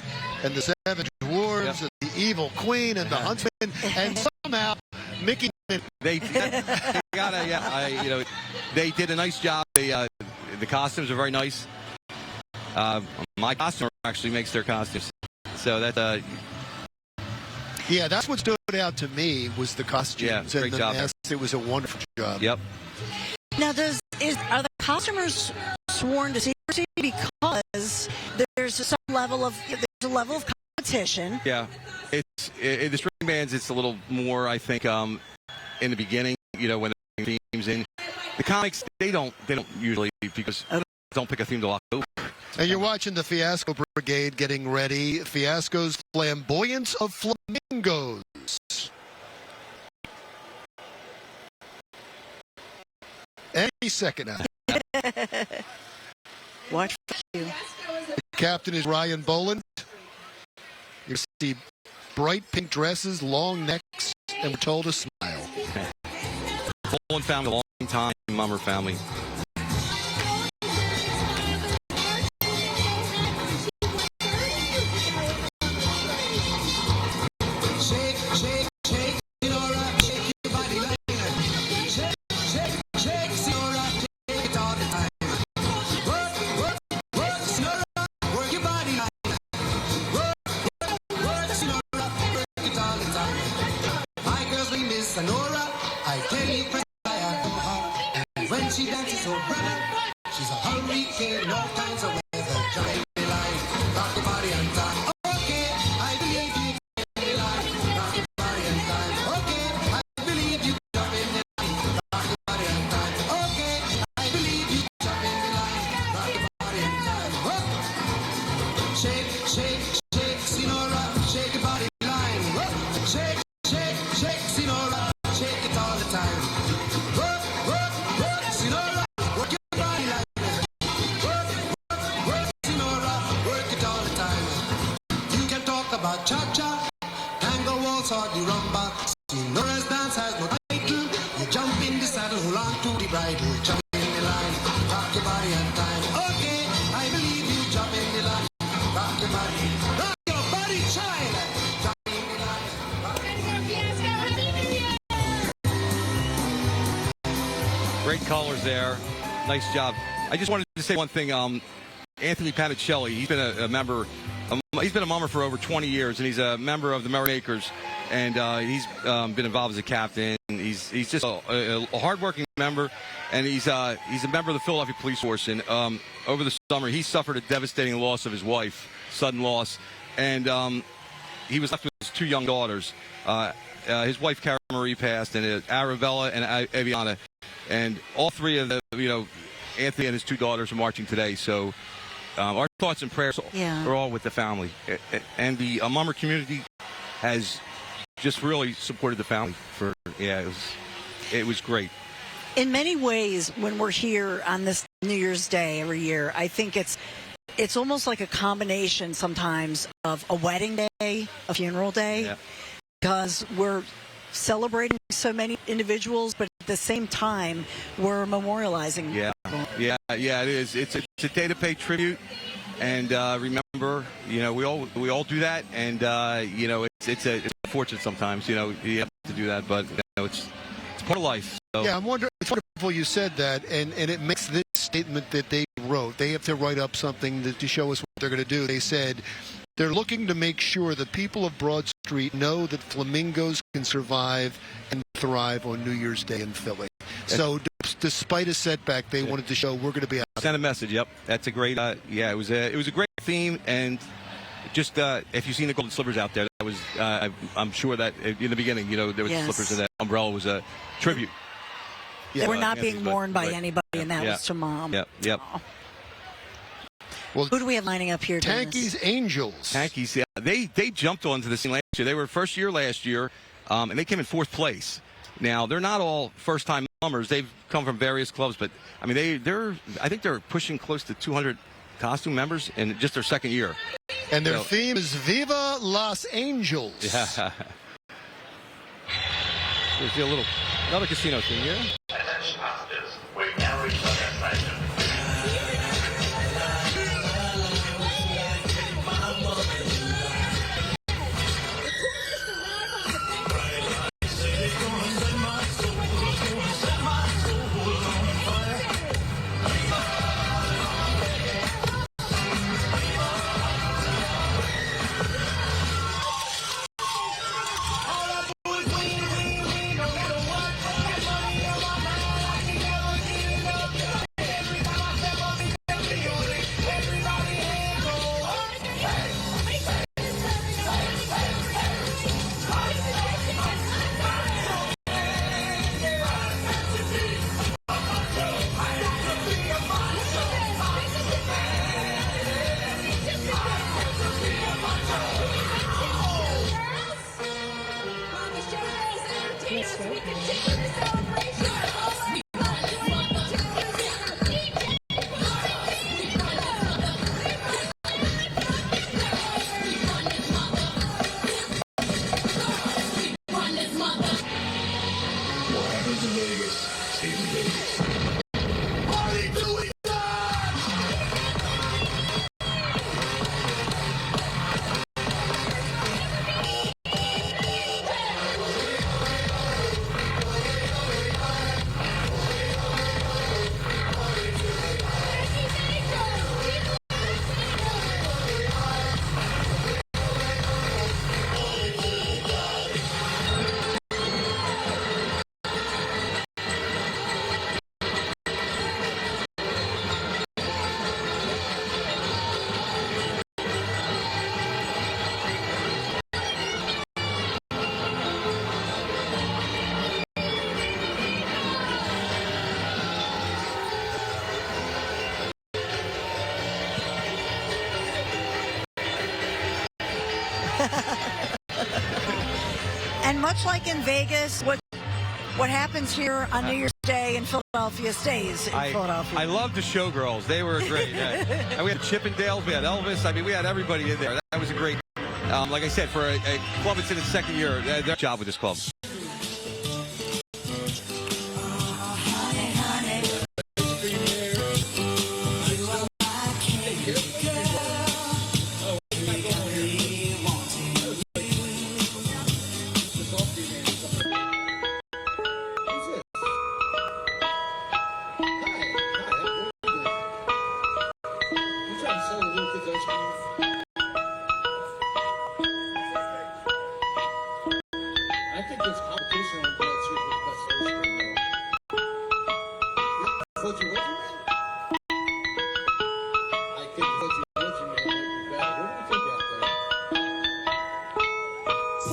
and the Seven Dwarves and the Evil Queen and the Huntsman, and somehow Mickey. They did a nice job. The costumes are very nice. My costumer actually makes their costumes, so that. Yeah, that's what stood out to me was the costumes and the job. masks. It was a wonderful job. Yep. Now, are the costumers sworn to secrecy because there's some level of competition? Yeah, it's in the string bands. It's a little more, I think, in the beginning. When the themes in the comics, they don't usually because don't pick a theme to October. And you're watching the Fiasco Brigade getting ready. Fiasco's Flamboyance of Flamingos. Any second now. Watch you. The captain is Ryan Boland. You see bright pink dresses, long necks, and we're told to smile. Boland family, long time Mummer family. She dances so bright. She's a hurricane, all kinds of weather. Jump in the line, rock your body and time. Okay, I believe you jump in the line, rock your body and time. Okay, I believe you jump in the line, rock your body and time. Okay, I believe you jump in the line, rock your body and time. Shake, shake, shake, Sinora, shake your body line. Shake, shake, shake, Sinora, shake it all the time. Cha-cha, tango waltz or the rumba. Sinora's dance has no title. You jump in the saddle, hold on to the bridle. Jump in the line, rock your body and time. Okay, I believe you. Jump in the line, rock your body. Rock your body, child. Jump in the line, rock your body. Great colors there. Nice job. I just wanted to say one thing. Anthony Panicelli, he's been a member. He's been a Mummer for over 20 years, and he's a member of the Merrymakers, and he's been involved as a captain. He's just a hardworking member, and he's a member of the Philadelphia Police Force. And over the summer, he suffered a devastating loss of his wife, sudden loss, and he was left with his two young daughters. His wife, Cara Marie, passed, and Arabella and Aviana, and all three of the, Anthony and his two daughters are marching today. So. Our thoughts and prayers are all with the family. And the Mummer community has just really supported the family. It was great. In many ways, when we're here on this New Year's Day every year, I think it's almost like a combination sometimes of a wedding day, a funeral day, because we're celebrating so many individuals, but at the same time, we're memorializing. Yeah, it is. It's a day to pay tribute, and remember, we all do that, and it's unfortunate sometimes, you have to do that, but it's part of life. So. Yeah, it's wonderful you said that, and it makes this statement that they wrote. They have to write up something to show us what they're going to do. They said they're looking to make sure the people of Broad Street know that flamingos can survive and thrive on New Year's Day in Philly. So despite a setback, they wanted to show we're going to be out. Send a message. Yep, that's a great. It was a great theme, and just if you've seen the golden slippers out there, that was I'm sure that in the beginning, there was slippers, and that umbrella was a tribute. They were not Anthony's being wife. worn by Right. anybody, and that Yeah. was to Mom. Yep. Aw. Well, Who do we have lining up here? Dennis? Tanky's Angels. Tankies, yeah. They jumped onto the scene last year. They were first year last year, and they came in 4th place. Now, they're not all first-time mummers. They've come from various clubs, but, I mean, I think they're pushing close to 200 costume members in just their 2nd year. And their theme is Viva Los Angels. Yeah. There's another casino theme here. We now reach our destination. And much like in Vegas, what happens here on New Year's Day in Philadelphia stays in Philadelphia. I love the showgirls. They were great. And we had Chippendales, we had Elvis. I mean, we had everybody in there. That was a great, like I said, for a club that's in its 2nd year, their job with this club.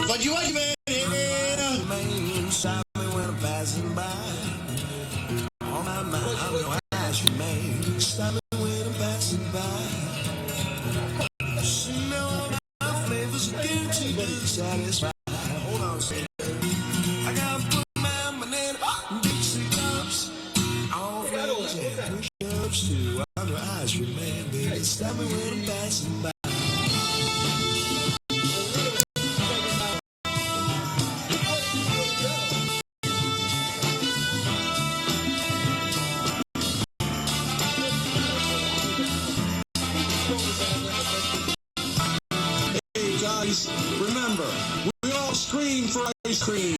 But you ain't man, man, stop me when I'm passing by. On my mind, I'm gonna ask you, man, stop me when I'm passing by. You know my flavors are guaranteed to be satisfied. Hold on a second. I gotta put my banana in Dixie cups. All flavors and push-ups too. I'm gonna ask you, man, baby, stop me when I'm passing by. Remember, we all scream for ice cream.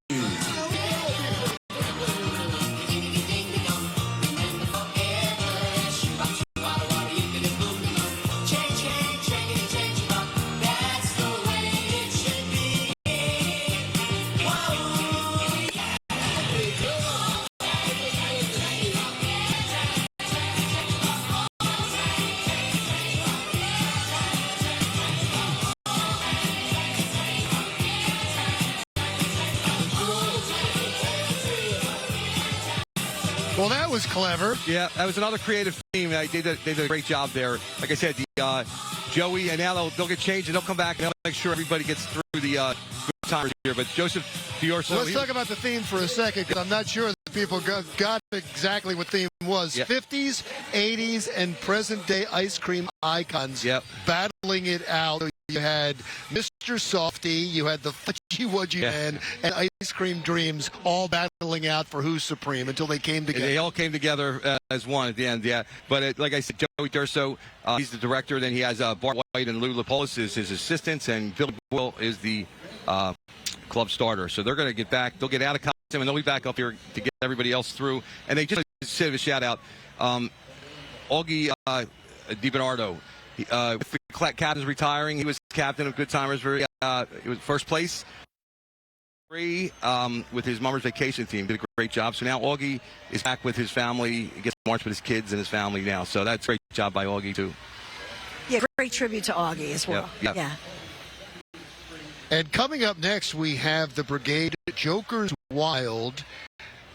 was clever. Yeah, that was another creative theme. They did a great job there. Like I said, the Joey, and now they'll get changed and they'll come back and they'll make sure everybody gets through the good times here. But Joseph Fiorso. Let's talk about the theme for a second, because I'm not sure that people got exactly what theme was. Yep. 50s, 80s, and present-day ice cream icons battling it out. So you had Mr. Softy, you had the Fudgy Wudgy Man, and Ice Cream Dreams all battling out for who's supreme until they came together. They all came together as one at the end, yeah. But like I said, Joey Durso, he's the director. Then he has Bart White and Lou Lipolis as his assistants, and Billy Boyle is the club starter. So they're going to get back. They'll get out of costume, and they'll be back up here to get everybody else through. And they just said a shout-out. Augie DiBernardo, with the captain's retiring. He was captain of Goodtimers. He was first place. With his Mummers Vacation team, did a great job. So now Augie is back with his family. He gets to march with his kids and his family now. So that's a great job by Augie too. Yeah, great tribute to Augie as well. Yeah. And coming up next, we have the Brigade, Joker's Wild.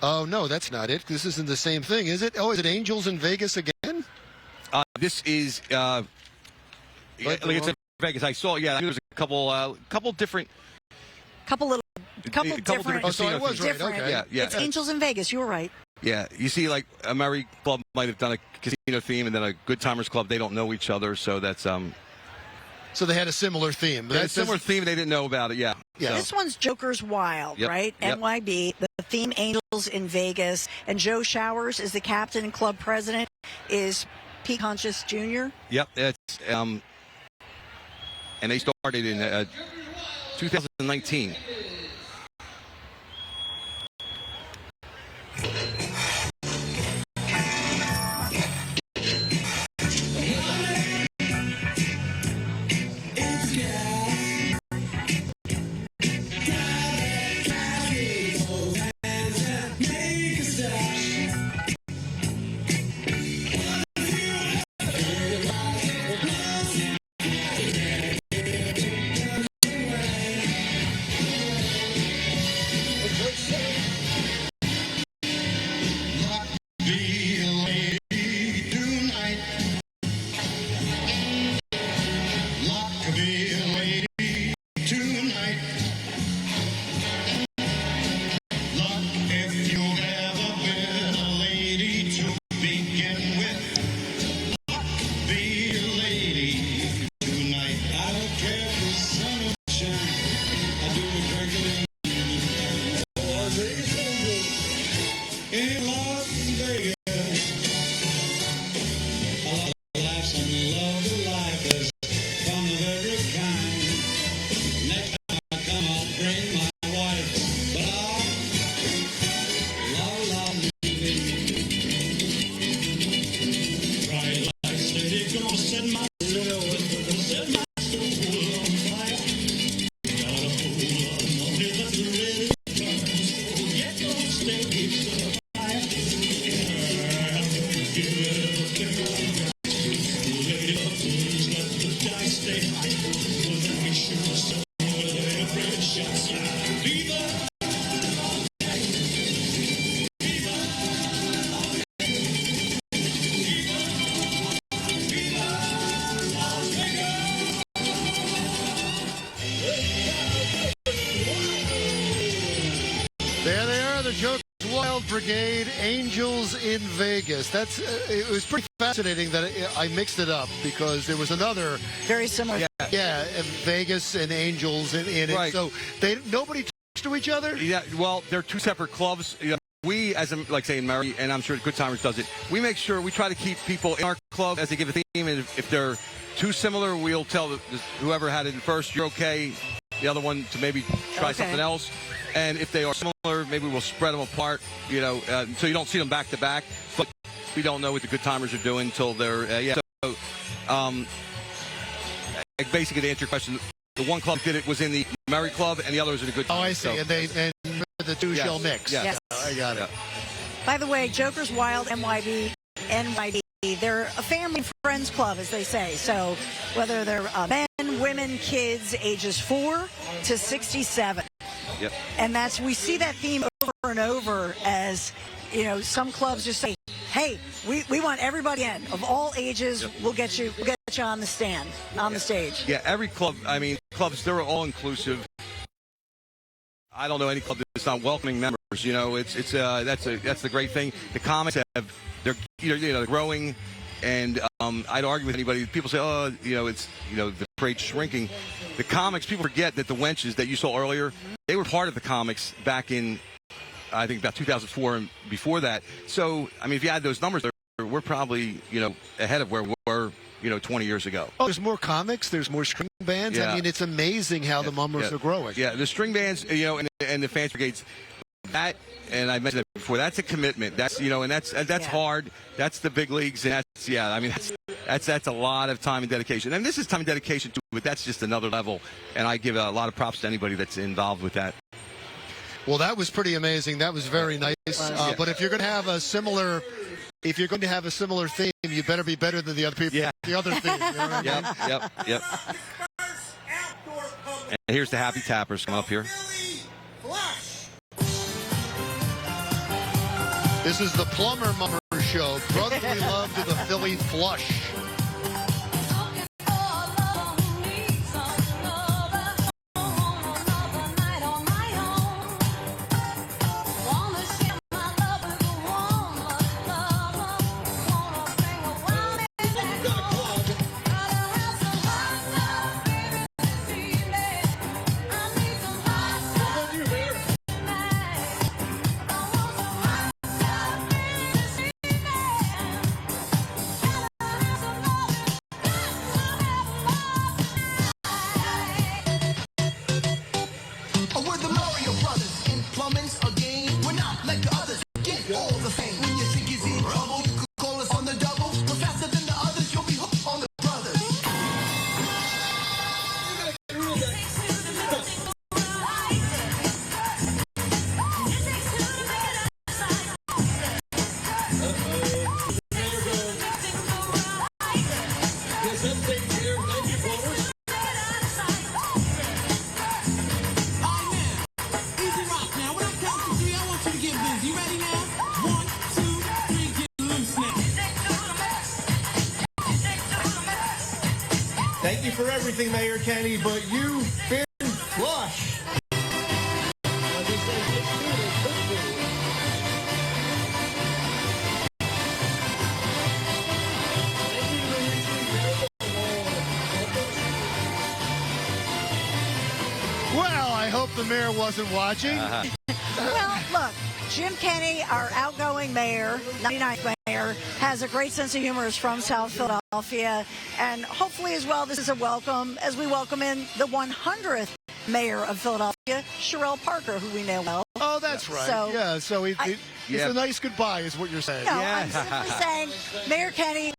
Oh, no, that's not it. This isn't the same thing, is it? Oh, is it Angels in Vegas again? This is it's in Vegas. I saw. Yeah, there's a couple different. Couple different. Oh, so I was right. Okay. Yeah. It's Angels in Vegas. You were right. Yeah, you see, like a Merry Club might have done a casino theme, and then a Goodtimers Club. They don't know each other, so that's So they had a similar theme. They had a similar theme. They didn't know about it. Yeah. Yeah. This one's Joker's Wild, right? Yep. NYB. The theme Angels in Vegas, and Joe Showers is the captain and club president. Is Pete Conscious Jr. Yep. It's and they started in 2019. Brigade, Angels in Vegas. That's it was pretty fascinating that I mixed it up, because there was another very similar. Yeah, Vegas and Angels in it. Right. So nobody talks to each other. Yeah, well, they're two separate clubs. You know, we, as like saying Mary, and I'm sure Goodtimers does it. We make sure we try to keep people in our club as they give a theme, and if they're too similar, we'll tell whoever had it first, you're okay. The other one to maybe try something else. And if they are similar, maybe we'll spread them apart, you know, so you don't see them back to back. But we don't know what the Goodtimers are doing until they're, So, basically, to answer your question, the one club did it was in the Merry Club, and the other was in the Goodtimers. Oh, I see. So, and the two shall mix. Yes. I got it. By the way, Joker's Wild, NYB, they're a family and friends club, as they say. So whether they're men, women, kids, ages 4 to 67. Yep. And we see that theme over and over as, you know, some clubs just say, hey, we want everybody in of all ages. Yep. We'll get you on the stand, on the stage. Yeah, every club. I mean, clubs, they're all inclusive. I don't know any club that's not welcoming members. You know, that's the great thing. The comics they're growing, and I'd argue with anybody. People say, oh, it's the parade's shrinking. The comics, people forget that the Wenches that you saw earlier, they were part of the comics back in, I think, about 2004 and before that. So, I mean, if you add those numbers, we're probably ahead of where we were 20 years ago. Oh, there's more comics. There's more string bands. Yeah. I mean, it's amazing how the numbers are growing. Yeah, the string bands, and the fans brigades. That, and I mentioned that before. That's a commitment. That's and that's hard. That's the big leagues, and that's a lot of time and dedication. And this is time and dedication too, but that's just another level. And I give a lot of props to anybody that's involved with that. Well, that was pretty amazing. That was very nice. But if you're going to have a similar. If you're going to have a similar theme, you better be better than the other people. Yeah. The other theme. You know what I mean? Yep. And here's the Happy Tappers come up here. This is the Plumber Mummer Show. Brotherly love to the Philly Flush. Thank you for everything, Mayor Kenny, but you've been flush. Well, I hope the mayor wasn't watching. Well, look, Jim Kenney, our outgoing mayor, 99th mayor, has a great sense of humor, is from South Philadelphia, and hopefully as well this is a welcome as we welcome in the 100th mayor of Philadelphia, Sherelle Parker, who we know well. Oh, that's right. So, it's a nice goodbye is what you're saying. No, I'm simply saying, Mayor Kenney,